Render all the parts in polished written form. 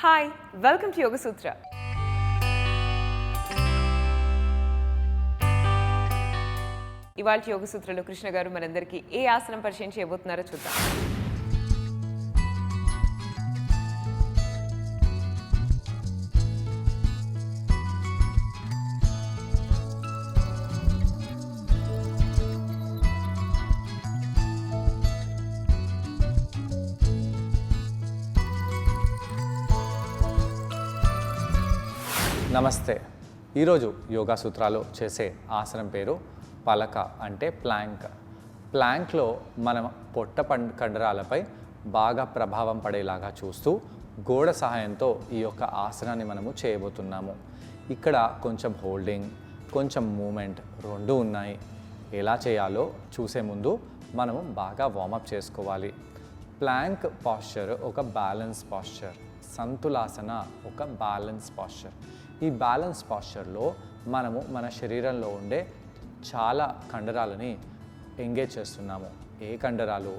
Hi welcome to యోగ సూత్ర. ఇవాళ యోగ సూత్రలో కృష్ణ గారు మనందరికీ ఏ ఆసనం పరిచయం చేయబోతున్నారో చూద్దాం. నమస్తే. ఈరోజు యోగా సూత్రాలు చేసే ఆసనం పేరు పలక అంటే ప్లాంక్. ప్లాంక్లో మనం పొట్ట కండరాలపై బాగా ప్రభావం పడేలాగా చూస్తూ గోడ సహాయంతో ఈ యొక్క ఆసనాన్ని మనము చేయబోతున్నాము. ఇక్కడ కొంచెం హోల్డింగ్, కొంచెం మూమెంట్ రెండు ఉన్నాయి. ఎలా చేయాలో చూసే ముందు మనము బాగా వార్మప్ చేసుకోవాలి. ప్లాంక్ పాస్చర్ ఒక బ్యాలెన్స్ పాస్చర్, సంతులాసన ఒక బ్యాలెన్స్ పాస్చర్. ఈ బ్యాలెన్స్ పాస్చర్లో మనము మన శరీరంలో ఉండే చాలా కండరాలని ఎంగేజ్ చేస్తున్నాము. ఏ కండరాలు?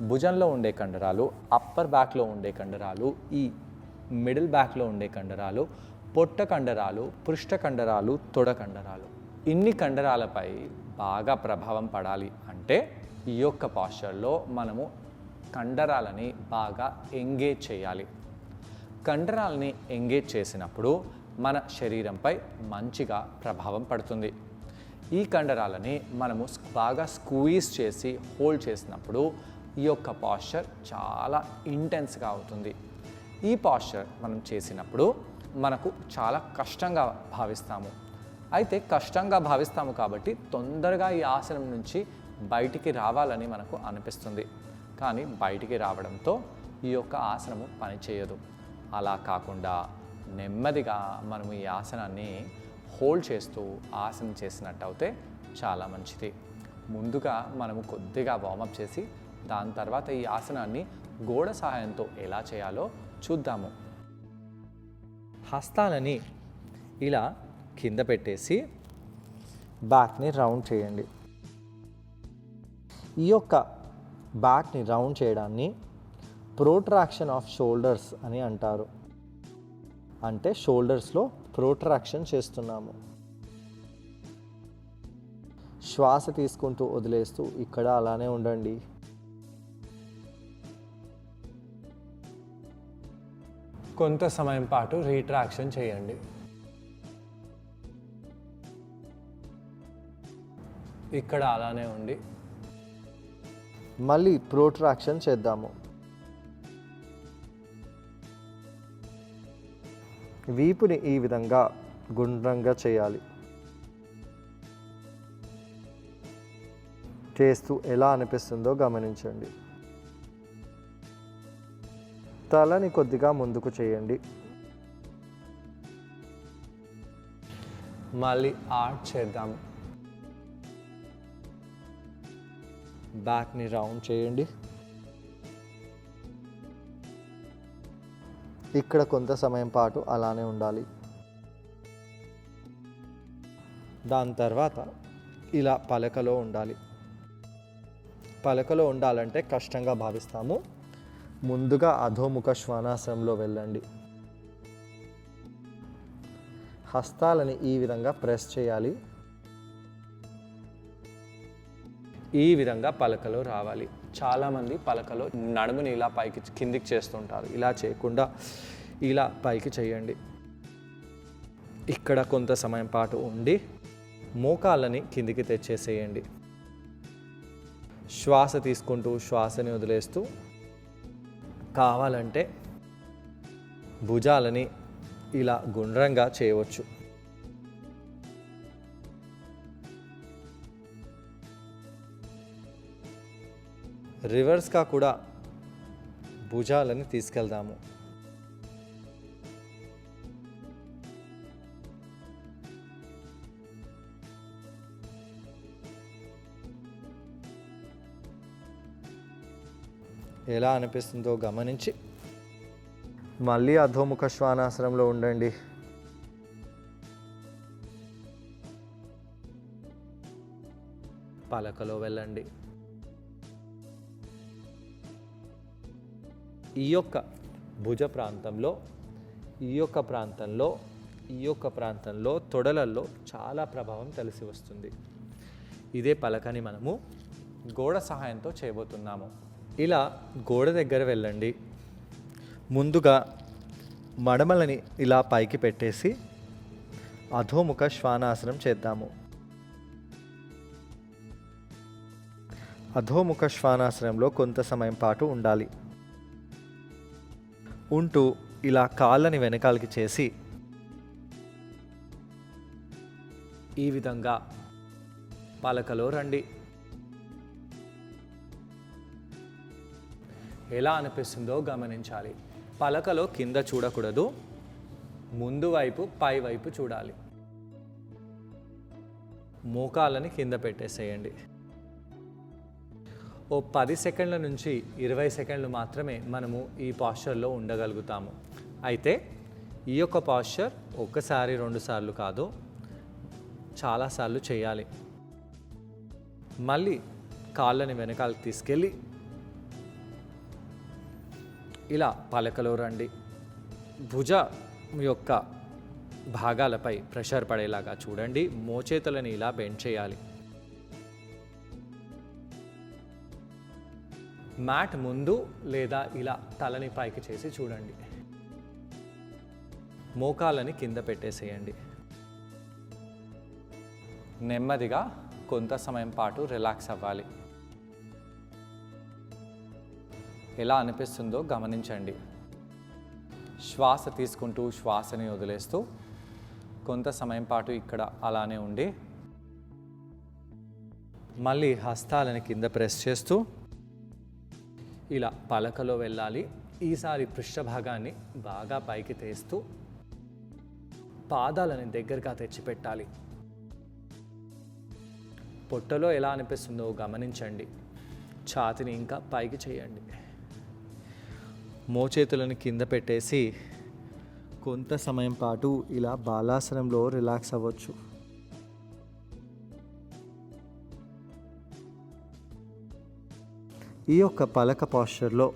భుజంలో ఉండే కండరాలు, అప్పర్ బ్యాక్లో ఉండే కండరాలు, ఈ మిడిల్ బ్యాక్లో ఉండే కండరాలు, పొట్ట కండరాలు, పృష్ఠ కండరాలు, తొడ కండరాలు. ఇన్ని కండరాలపై బాగా ప్రభావం పడాలి అంటే ఈ యొక్క పాస్చర్లో మనము కండరాలని బాగా ఎంగేజ్ చేయాలి. కండరాలని ఎంగేజ్ చేసినప్పుడు మన శరీరంపై మంచిగా ప్రభావం పడుతుంది. ఈ కండరాలని మనము బాగా స్క్వీజ్ చేసి హోల్డ్ చేసినప్పుడు ఈ యొక్క పాస్చర్ చాలా ఇంటెన్స్గా అవుతుంది. ఈ పాస్చర్ మనం చేసినప్పుడు మనకు చాలా కష్టంగా భావిస్తాము. అయితే కష్టంగా భావిస్తాము కాబట్టి తొందరగా ఈ ఆసనం నుంచి బయటికి రావాలని మనకు అనిపిస్తుంది. కానీ బయటికి రావడంతో ఈ యొక్క ఆసనము పనిచేయదు. అలా కాకుండా నెమ్మదిగా మనము ఈ ఆసనాన్ని హోల్డ్ చేస్తూ ఆసనం చేసినట్టు అయితే చాలా మంచిది. ముందుగా మనము కొద్దిగా వార్మప్ చేసి దాని తర్వాత ఈ ఆసనాన్ని గోడ సహాయంతో ఎలా చేయాలో చూద్దాము. హస్తాలని ఇలా కింద పెట్టేసి బ్యాక్ని రౌండ్ చేయండి. ఈ యొక్క బ్యాక్ని రౌండ్ చేయడాన్ని ప్రోట్రాక్షన్ ఆఫ్ షోల్డర్స్ అని అంటారు. అంటే షోల్డర్స్లో ప్రోట్రాక్షన్ చేస్తున్నాము. శ్వాస తీసుకుంటూ వదిలేస్తూ ఇక్కడ అలానే ఉండండి. కొంత సమయం పాటు రీట్రాక్షన్ చేయండి. ఇక్కడ అలానే ఉండి మళ్ళీ ప్రోట్రాక్షన్ చేద్దాము. వీపుని ఈ విధంగా గుండ్రంగా చేయాలి. చేస్తూ ఎలా అనిపిస్తుందో గమనించండి. తలని కొద్దిగా ముందుకు చేయండి. మళ్ళీ ఆర్చ్ చేద్దాము. బ్యాక్ని రౌండ్ చేయండి. ఇక్కడ కొంత సమయం పాటు అలానే ఉండాలి. దాని తర్వాత ఇలా పలకలో ఉండాలి. పలకలో ఉండాలంటే కష్టంగా భావిస్తాము. ముందుగా అధోముఖ శ్వానాసనంలో వెళ్ళండి. హస్తాలని ఈ విధంగా ప్రెస్ చేయాలి. ఈ విధంగా పలకలో రావాలి. చాలామంది పలకలో నడుముని ఇలా పైకి కిందికి చేస్తుంటారు. ఇలా చేయకుండా ఇలా పైకి చేయండి. ఇక్కడ కొంత సమయం పాటు ఉండి మోకాళ్ళని కిందికి తెచ్చేసేయండి. శ్వాస తీసుకుంటూ శ్వాసని వదిలేస్తూ కావాలంటే భుజాలని ఇలా గుండ్రంగా చేయవచ్చు. రివర్స్గా కూడా భుజాలని తీసుకెళ్దాము. ఎలా అనిపిస్తుందో గమనించి మళ్ళీ అధోముఖ శ్వానాసనంలో ఉండండి. పలకలో వెళ్ళండి. ఈ యొక్క భుజ ప్రాంతంలో ఈ యొక్క ప్రాంతంలో తొడలల్లో చాలా ప్రభావం తెలిసి వస్తుంది. ఇదే పలకని మనము గోడ సహాయంతో చేయబోతున్నాము. ఇలా గోడ దగ్గర వెళ్ళండి. ముందుగా మడమలని ఇలా పైకి పెట్టేసి అధోముఖ శ్వానాసనం చేద్దాము. అధోముఖ శ్వానాసనంలో కొంత సమయం పాటు ఉండాలి. ఉంటూ ఇలా కాళ్ళని వెనకాలకి చేసి ఈ విధంగా పలకలో రండి. ఎలా అనిపిస్తుందో గమనించాలి. పలకలో కింద చూడకూడదు, ముందు వైపు పై వైపు చూడాలి. మోకాళ్ళని కింద పెట్టేసేయండి. ఓ 10 సెకండ్ల నుంచి 20 సెకండ్లు మాత్రమే మనము ఈ పాస్చర్లో ఉండగలుగుతాము. అయితే ఈ యొక్క పాస్చర్ ఒకసారి 2 సార్లు కాదు, చాలాసార్లు చేయాలి. మళ్ళీ కాళ్ళని వెనకాలకి తీసుకెళ్ళి ఇలా పలకలో రండి. భుజ యొక్క భాగాలపై ప్రెషర్ పడేలాగా చూడండి. మోచేతులని ఇలా బెండ్ చేయాలి. మ్యాట్ ముందు లేదా ఇలా తలని పైకి చేసి చూడండి. మోకాళ్ళని కింద పెట్టేసేయండి. నెమ్మదిగా కొంత సమయం పాటు రిలాక్స్ అవ్వాలి. ఎలా అనిపిస్తుందో గమనించండి. శ్వాస తీసుకుంటూ శ్వాసని వదిలేస్తూ కొంత సమయం పాటు ఇక్కడ అలానే ఉండి మళ్ళీ హస్తాలని కింద ప్రెస్ చేస్తూ ఇలా పలకలో వెళ్ళాలి. ఈసారి పృష్ఠభాగాన్ని బాగా పైకి తీస్తూ పాదాలని దగ్గరగా తెచ్చిపెట్టాలి. పొట్టలో ఎలా అనిపిస్తుందో గమనించండి. ఛాతిని ఇంకా పైకి చేయండి. మోచేతులను కింద పెట్టేసి కొంత సమయం పాటు ఇలా బాలాసనంలో రిలాక్స్ అవ్వచ్చు. ఈ యొక్క పలక పాస్చర్లో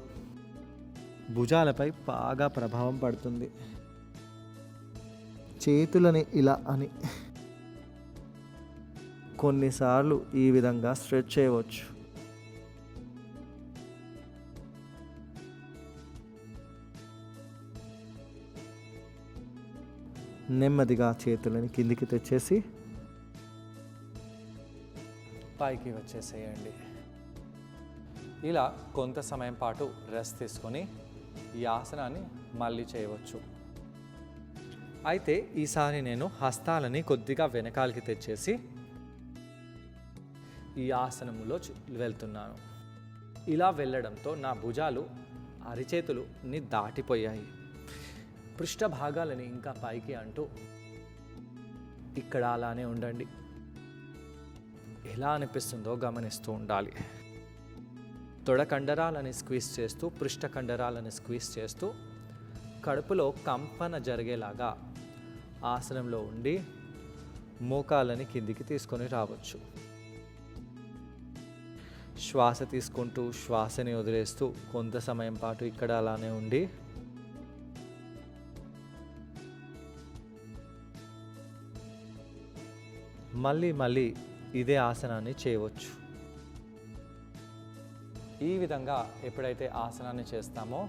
భుజాలపై బాగా ప్రభావం పడుతుంది. చేతులని ఇలా అని కొన్నిసార్లు ఈ విధంగా స్ట్రెచ్ చేయవచ్చు. నెమ్మదిగా చేతులని కిందికి తెచ్చేసి పైకి వచ్చేసేయండి. ఇలా కొంత సమయం పాటు రెస్ట్ తీసుకొని ఈ ఆసనాన్ని మళ్ళీ చేయవచ్చు. అయితే ఈసారి నేను హస్తాలని కొద్దిగా వెనకాలకి తెచ్చేసి ఈ ఆసనములో వెళ్తున్నాను. ఇలా వెళ్ళడంతో నా భుజాలు అరిచేతులుని దాటిపోయాయి. పృష్ఠ భాగాలని ఇంకా పైకి అంటూ ఇక్కడ అలానే ఉండండి. ఎలా అనిపిస్తుందో గమనిస్తూ ఉండాలి. తొడ కండరాలని స్క్వీజ్ చేస్తూ పృష్ఠ కండరాలని స్క్వీజ్ చేస్తూ కడుపులో కంపన జరిగేలాగా ఆసనంలో ఉండి మోకాళ్ళని కిందికి తీసుకొని రావచ్చు. శ్వాస తీసుకుంటూ శ్వాసని వదిలేస్తూ కొంత సమయం పాటు ఇక్కడ అలానే ఉండి మళ్ళీ ఇదే ఆసనాన్ని చేయవచ్చు. ఈ విధంగా ఎప్పుడైతే ఆసనాన్ని చేస్తామో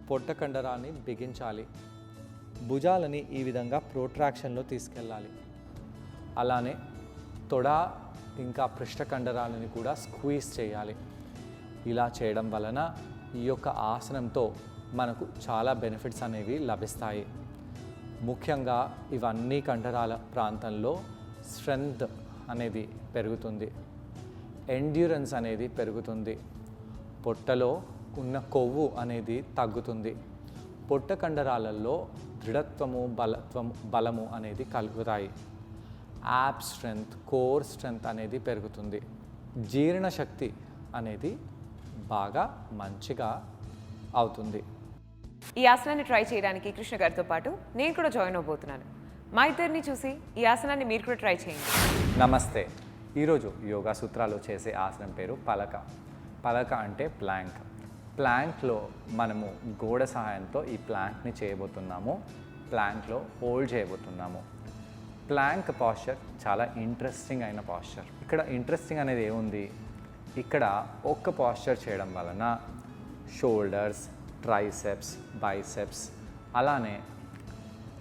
పొట్ట కండరాన్ని బిగించాలి. భుజాలని ఈ విధంగా ప్రోట్రాక్షన్లో తీసుకెళ్ళాలి. అలానే తొడ ఇంకా పృష్ఠ కండరాలని కూడా స్క్వీజ్ చేయాలి. ఇలా చేయడం వలన ఈ యొక్క ఆసనంతో మనకు చాలా బెనిఫిట్స్ అనేవి లభిస్తాయి. ముఖ్యంగా ఇవన్నీ కండరాల ప్రాంతంలో స్ట్రెంగ్త్ అనేది పెరుగుతుంది, ఎండ్యూరెన్స్ అనేది పెరుగుతుంది, పొట్టలో ఉన్న కొవ్వు అనేది తగ్గుతుంది, పొట్ట కండరాలలో దృఢత్వము బలము అనేది కలుగుతాయి. యాప్ స్ట్రెంగ్త్, కోర్ స్ట్రెంగ్త్ అనేది పెరుగుతుంది. జీర్ణశక్తి అనేది బాగా మంచిగా అవుతుంది. ఈ ఆసనాన్ని ట్రై చేయడానికి కృష్ణ గారితో పాటు నేను కూడా జాయిన్ అవబోతున్నాను. మా ఇద్దరిని చూసి ఈ ఆసనాన్ని మీరు కూడా ట్రై చేయండి. నమస్తే. ఈరోజు యోగా సూత్రాలు చేసే ఆసనం పేరు పలక. పలక అంటే ప్లాంక్. ప్లాంక్లో మనము గోడ సహాయంతో ఈ ప్లాంక్ని చేయబోతున్నాము. ప్లాంక్లో హోల్డ్ చేయబోతున్నాము. ప్లాంక్ పాస్చర్ చాలా ఇంట్రెస్టింగ్ అయిన పాస్చర్. ఇక్కడ ఇంట్రెస్టింగ్ అనేది ఏముంది, ఇక్కడ ఒక్క పాస్చర్ చేయడం వలన షోల్డర్స్, ట్రైసెప్స్, బైసెప్స్, అలానే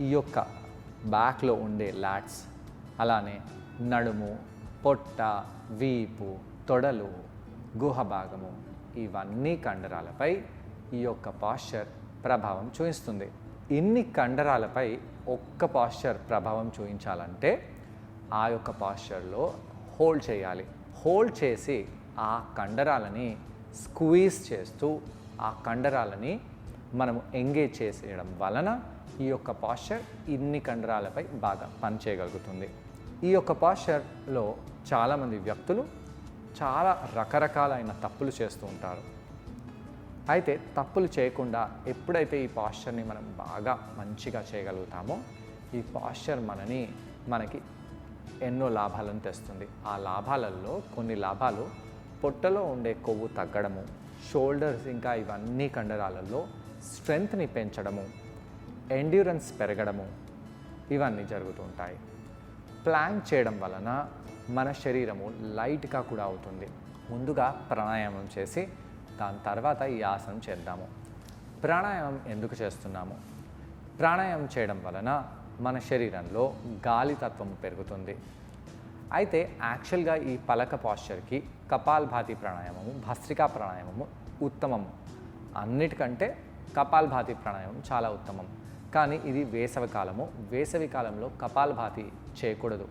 ఈ యొక్క బ్యాక్లో ఉండే లాట్స్, అలానే నడుము, పొట్ట, వీపు, తొడలు, గుహ భాగము, ఇవన్నీ కండరాలపై ఈ యొక్క పాస్చర్ ప్రభావం చూపిస్తుంది. ఇన్ని కండరాలపై ఒక్క పాస్చర్ ప్రభావం చూపించాలంటే ఆ యొక్క పాస్చర్లో హోల్డ్ చేయాలి. హోల్డ్ చేసి ఆ కండరాలని స్క్వీజ్ చేస్తూ ఆ కండరాలని మనము ఎంగేజ్ చేసేయడం వలన ఈ యొక్క పాస్చర్ ఇన్ని కండరాలపై బాగా పనిచేయగలుగుతుంది. ఈ యొక్క పాస్చర్లో చాలామంది వ్యక్తులు చాలా రకరకాలైన తప్పులు చేస్తూ ఉంటారు. అయితే తప్పులు చేయకుండా ఎప్పుడైతే ఈ పాస్చర్ని మనం బాగా మంచిగా చేయగలుగుతామో ఈ పాస్చర్ మనకి ఎన్నో లాభాలను తెస్తుంది. ఆ లాభాలలో కొన్ని లాభాలు పొట్టలో ఉండే కొవ్వు తగ్గడము, షోల్డర్స్ ఇంకా ఇవన్నీ కండరాలలో స్ట్రెంగ్త్ని పెంచడము, ఎండ్యూరెన్స్ పెరగడము, ఇవన్నీ జరుగుతూ ఉంటాయి. ప్లాంక్ చేయడం వలన మన శరీరము లైట్గా కూడా అవుతుంది. ముందుగా ప్రాణాయామం చేసి దాని తర్వాత ఈ ఆసనం చేద్దాము. ప్రాణాయామం ఎందుకు చేస్తున్నాము? ప్రాణాయామం చేయడం వలన మన శరీరంలో గాలి తత్వం పెరుగుతుంది. అయితే యాక్చువల్గా ఈ పలక పాస్చర్కి కపాలభాతి ప్రాణాయామము, భస్త్రికా ప్రాణాయామము ఉత్తమము. అన్నిటికంటే కపాలభాతి ప్రాణాయామం చాలా ఉత్తమం. కానీ ఇది వేసవి కాలంలో కపాలభాతి చేయకూడదు.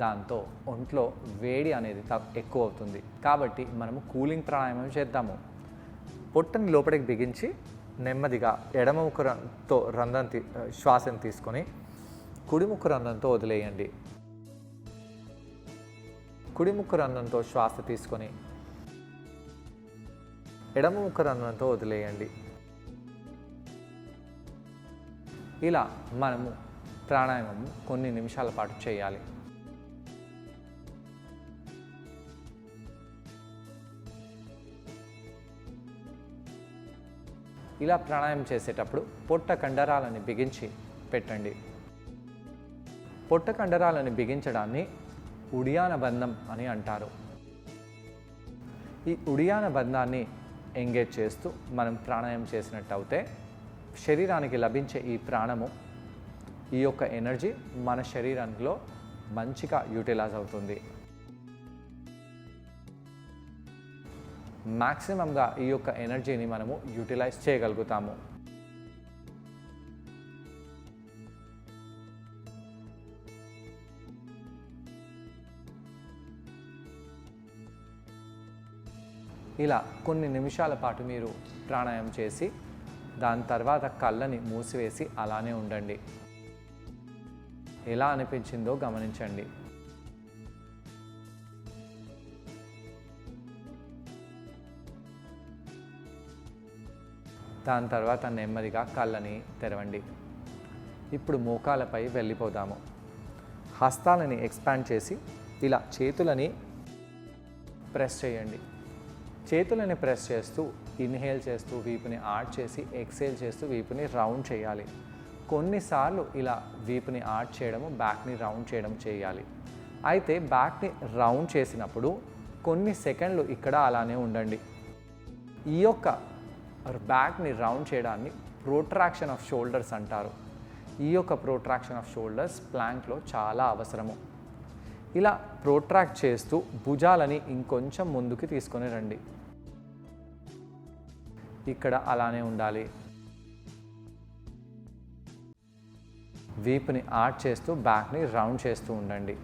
దాంతో ఒంట్లో వేడి అనేది ఎక్కువ అవుతుంది. కాబట్టి మనము కూలింగ్ ప్రాణాయామం చేద్దాము. పొట్టని లోపలికి బిగించి నెమ్మదిగా ఎడమ ముఖంతో శ్వాసను తీసుకొని కుడి ముక్కు రంధ్రంతో వదిలేయండి. కుడి ముక్కు రంధ్రంతో శ్వాస తీసుకొని ఎడమ ముక్కు రంధ్రంతో వదిలేయండి. ఇలా మనము ప్రాణాయామం కొన్ని నిమిషాల పాటు చేయాలి. ఇలా ప్రాణాయామం చేసేటప్పుడు పొట్ట కండరాలని బిగించి పెట్టండి. పొట్ట కండరాలను బిగించడాన్ని ఉడియాన బంధం అని అంటారు. ఈ ఉడియాన బంధాన్ని ఎంగేజ్ చేస్తూ మనం ప్రాణాయామం చేసినట్టు అయితే శరీరానికి లభించే ఈ ప్రాణము, ఈ యొక్క ఎనర్జీ మన శరీరంలో మంచిగా యూటిలైజ్ అవుతుంది. మ్యాక్సిమంగా ఈ యొక్క ఎనర్జీని మనము యూటిలైజ్ చేయగలుగుతాము. ఇలా కొన్ని నిమిషాల పాటు మీరు ప్రాణాయామం చేసి దాని తర్వాత కళ్ళని మూసివేసి అలానే ఉండండి. ఎలా అనిపించిందో గమనించండి. దాని తర్వాత నెమ్మదిగా కళ్ళని తెరవండి. ఇప్పుడు మోకాలపై వెళ్ళిపోదాము. హస్తాలని ఎక్స్పాండ్ చేసి ఇలా చేతులని ప్రెస్ చేయండి. చేతులని ప్రెస్ చేస్తూ ఇన్హేల్ చేస్తూ వీపుని ఆర్చ్ చేసి ఎక్సేల్ చేస్తూ వీపుని రౌండ్ చేయాలి. కొన్నిసార్లు ఇలా వీపుని ఆర్చ్ చేయడము, బ్యాక్ని రౌండ్ చేయడం చేయాలి. అయితే బ్యాక్ని రౌండ్ చేసినప్పుడు కొన్ని సెకండ్లు ఇక్కడ అలానే ఉండండి. ఈ యొక్క బ్యాక్ని రౌండ్ చేయడాన్ని ప్రోట్రాక్షన్ ఆఫ్ షోల్డర్స్ అంటారు. ఈ యొక్క ప్రోట్రాక్షన్ ఆఫ్ షోల్డర్స్ ప్లాంక్లో చాలా అవసరము. ఇలా ప్రోట్రాక్ట్ చేస్తూ భుజాలని ఇంకొంచెం ముందుకు తీసుకొని రండి. ఇక్కడ అలానే ఉండాలి. వీపుని ఆర్చ్ చేస్తూ బ్యాక్ని రౌండ్ చేస్తూ ఉండండి.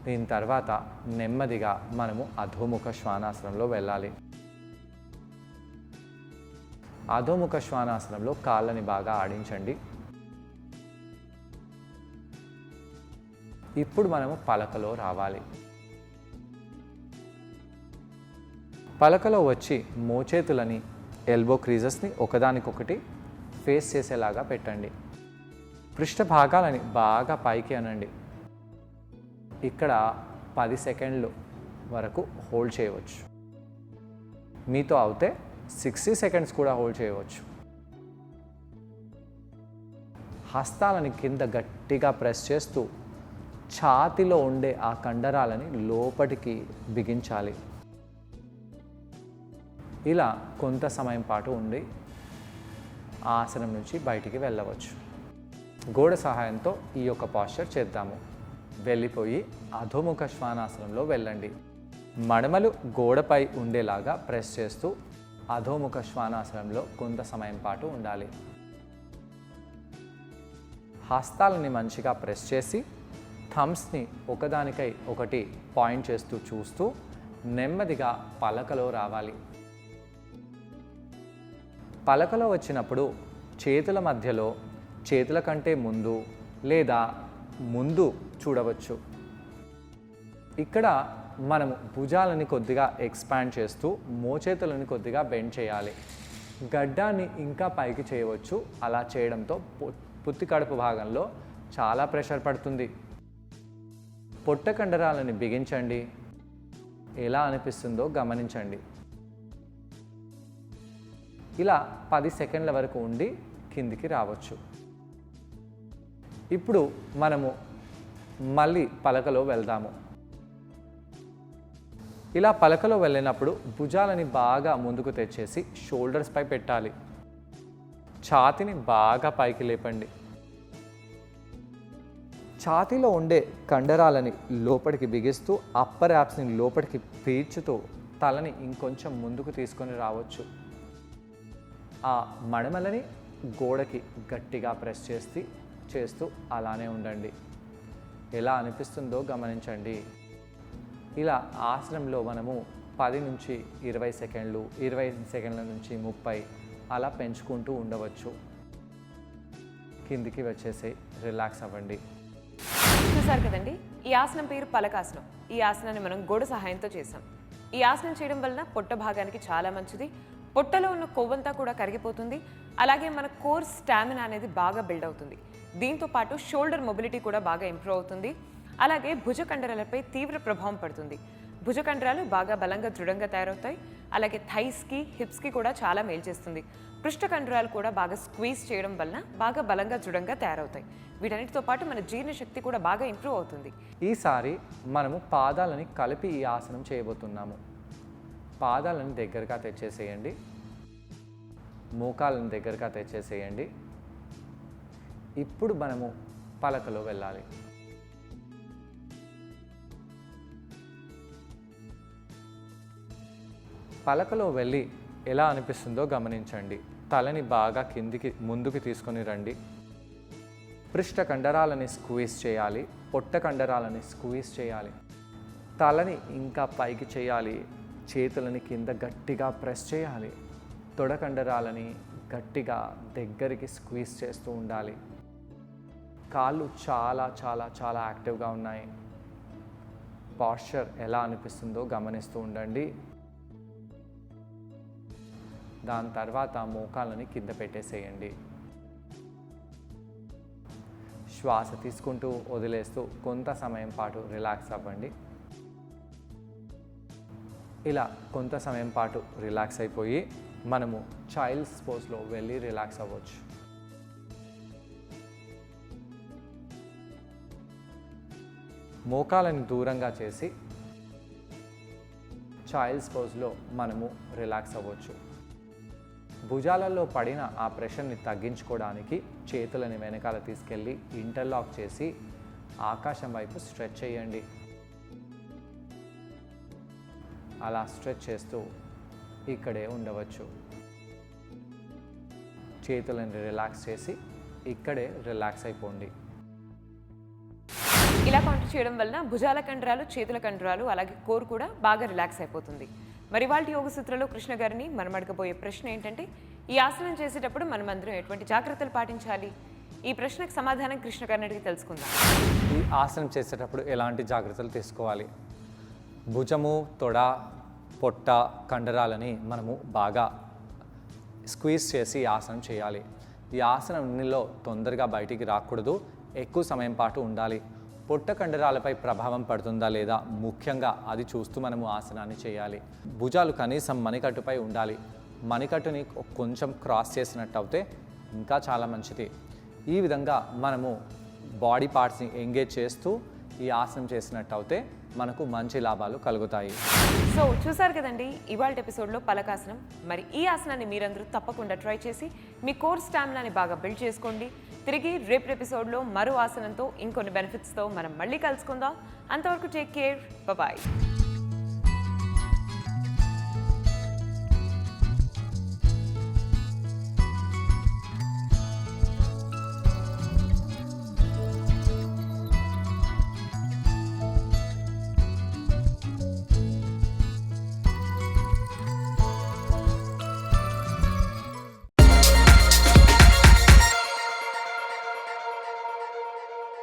దీని తర్వాత నెమ్మదిగా మనము అధోముఖ శ్వానాసనంలో వెళ్ళాలి. అధోముఖ శ్వానాసనంలో కాళ్ళని బాగా ఆడించండి. ఇప్పుడు మనము పలకలో రావాలి. పలకలో వచ్చి మోచేతులని ఎల్బో క్రీజెస్ని ఒకదానికొకటి ఫేస్ చేసేలాగా పెట్టండి. పృష్ఠ భాగాలని బాగా పైకి అనండి. ఇక్కడ 10 సెకండ్లు వరకు హోల్డ్ చేయవచ్చు. మీతో అవుతే 60 సెకండ్స్ కూడా హోల్డ్ చేయవచ్చు. హస్తాలని కింద గట్టిగా ప్రెస్ చేస్తూ ఛాతీలో ఉండే ఆ కండరాలని లోపటికి బిగించాలి. ఇలా కొంత సమయం పాటు ఉండి ఆసనం నుంచి బయటికి వెళ్ళవచ్చు. గోడ సహాయంతో ఈ యొక్క పాస్చర్ చేద్దాము. వెళ్ళిపోయి అధోముఖ శ్వానాసనంలో వెళ్ళండి. మడమలు గోడపై ఉండేలాగా ప్రెస్ చేస్తూ అధోముఖ శ్వానాసనంలో కొంత సమయం పాటు ఉండాలి. హస్తాలని మంచిగా ప్రెస్ చేసి థమ్స్ని ఒకదానికై ఒకటి పాయింట్ చేస్తూ చూస్తూ నెమ్మదిగా పలకలో రావాలి. పలకలో వచ్చినప్పుడు చేతుల మధ్యలో చేతుల కంటే ముందు లేదా ముందు చూడవచ్చు. ఇక్కడ మనము భుజాలని కొద్దిగా ఎక్స్పాండ్ చేస్తూ మోచేతులని కొద్దిగా బెండ్ చేయాలి. గడ్డాన్ని ఇంకా పైకి చేయవచ్చు. అలా చేయడంతో పుత్తి కడుపు భాగంలో చాలా ప్రెషర్ పడుతుంది. పొట్ట కండరాలని బిగించండి. ఎలా అనిపిస్తుందో గమనించండి. ఇలా 10 సెకండ్ల వరకు ఉండి కిందికి రావచ్చు. ఇప్పుడు మనము మళ్ళీ పలకలో వెళ్దాము. ఇలా పలకలో వెళ్ళినప్పుడు భుజాలని బాగా ముందుకు తెచ్చేసి షోల్డర్స్ పై పెట్టాలి. ఛాతీని బాగా పైకి లేపండి. ఛాతీలో ఉండే కండరాలని లోపలికి బిగిస్తూ అప్పర్ యాప్స్ని లోపలికి పీల్చుతూ తలని ఇంకొంచెం ముందుకు తీసుకొని రావచ్చు. ఆ మడమలని గోడకి గట్టిగా ప్రెస్ చేస్తూ అలానే ఉండండి. ఎలా అనిపిస్తుందో గమనించండి. ఇలా ఆసనంలో మనము 10 నుంచి 20 సెకండ్లు, 20 సెకండ్ల నుంచి 30 అలా పెంచుకుంటూ ఉండవచ్చు. కిందికి వచ్చేసి రిలాక్స్ అవ్వండి. చూసారు కదండి, ఈ ఆసనం పేరు పలకాసనం. ఈ ఆసనాన్ని మనం గోడ సహాయంతో చేసాం. ఈ ఆసనం చేయడం వలన పొట్ట భాగానికి చాలా మంచిది. పొట్టలో ఉన్న కొవ్వంతా కూడా కరిగిపోతుంది. అలాగే మన కోర్ స్టామినా అనేది బాగా బిల్డ్ అవుతుంది. దీంతో పాటు షోల్డర్ మొబిలిటీ కూడా బాగా ఇంప్రూవ్ అవుతుంది. అలాగే భుజ కండరాలపై తీవ్ర ప్రభావం పడుతుంది. భుజ కండరాలు బాగా బలంగా దృఢంగా తయారవుతాయి. అలాగే థైస్కి, హిప్స్కి కూడా చాలా మేలు చేస్తుంది. పృష్ఠ కండరాలు కూడా బాగా స్క్వీజ్ చేయడం వలన బాగా బలంగా దృఢంగా తయారవుతాయి. వీటన్నిటితో పాటు మన జీర్ణశక్తి కూడా బాగా ఇంప్రూవ్ అవుతుంది. ఈసారి మనము పాదాలని కలిపి ఈ ఆసనం చేయబోతున్నాము. పాదాలను దగ్గరగా తెచ్చేసేయండి. మోకాలను దగ్గరగా తెచ్చేసేయండి. ఇప్పుడు మనము పలకలో వెళ్ళాలి. పలకలో వెళ్ళి ఎలా అనిపిస్తుందో గమనించండి. తలని బాగా కిందికి ముందుకు తీసుకొని రండి. పృష్ఠ కండరాలని స్క్వీజ్ చేయాలి. పొట్ట కండరాలని స్క్వీజ్ చేయాలి. తలని ఇంకా పైకి చేయాలి. చేతులని కింద గట్టిగా ప్రెస్ చేయాలి. తొడ కండరాలని గట్టిగా దగ్గరికి స్క్వీజ్ చేస్తూ ఉండాలి. కాళ్ళు చాలా చాలా చాలా యాక్టివ్గా ఉన్నాయి. పాస్చర్ ఎలా అనిపిస్తుందో గమనిస్తూ ఉండండి. దాని తర్వాత మోకాళ్ళని కింద పెట్టేసేయండి. శ్వాస తీసుకుంటూ వదిలేస్తూ కొంత సమయం పాటు రిలాక్స్ అవ్వండి. ఇలా కొంత సమయం పాటు రిలాక్స్ అయిపోయి మనము చైల్డ్స్ పోజ్లో వెళ్ళి రిలాక్స్ అవ్వచ్చు. మోకాలని దూరంగా చేసి చైల్డ్స్ పోజ్లో మనము రిలాక్స్ అవ్వచ్చు. భుజాలలో పడిన ఆ ప్రెషర్ని తగ్గించుకోవడానికి చేతులని వెనకాల తీసుకెళ్ళి ఇంటర్లాక్ చేసి ఆకాశం వైపు స్ట్రెచ్ చేయండి. అలా స్ట్రెచ్ చేస్తూ ఇక్కడే ఉండవచ్చు. చేతులని రిలాక్స్ చేసి ఇక్కడే రిలాక్స్ అయిపోండి. ఇలా కంటిన్యూ చేయడం వలన భుజాల కండరాలు, చేతుల కండరాలు, అలాగే కోర్ కూడా బాగా రిలాక్స్ అయిపోతుంది. మరి వాళ్ళ యోగ సూత్రాలు కృష్ణ గారిని మనం అడగబోయే ప్రశ్న ఏంటంటే, ఈ ఆసనం చేసేటప్పుడు మనమందరం ఎటువంటి జాగ్రత్తలు పాటించాలి? ఈ ప్రశ్నకు సమాధానం కృష్ణ గారిని అడిగి తెలుసుకుందాం. ఈ ఆసనం చేసేటప్పుడు ఎలాంటి జాగ్రత్తలు తీసుకోవాలి? భుజము, తొడ, పొట్ట కండరాలని మనము బాగా స్క్వీజ్ చేసి ఆసనం చేయాలి. ఈ ఆసనంలో తొందరగా బయటికి రాకూడదు. ఎక్కువ సమయం పాటు ఉండాలి. పొట్ట కండరాలపై ప్రభావం పడుతుందా లేదా ముఖ్యంగా అది చూస్తూ మనము ఆసనాన్ని చేయాలి. భుజాలు కనీసం మణికట్టుపై ఉండాలి. మణికట్టుని కొంచెం క్రాస్ చేసినట్టు అయితే ఇంకా చాలా మంచిది. ఈ విధంగా మనము బాడీ పార్ట్స్ని ఎంగేజ్ చేస్తూ ఈ ఆసనం చేసినట్టు అయితే మనకు మంచి లాభాలు కలుగుతాయి. సో చూసారు కదండి ఇవాళ ఎపిసోడ్లో పలకాసనం. మరి ఈ ఆసనాన్ని మీరందరూ తప్పకుండా ట్రై చేసి మీ కోర్ స్టామినాని బాగా బిల్డ్ చేసుకోండి. తిరిగి రేపు ఎపిసోడ్లో మరో ఆసనంతో ఇంకొన్ని బెనిఫిట్స్తో మనం మళ్ళీ కలుసుకుందాం. అంతవరకు టేక్ కేర్, బాయ్.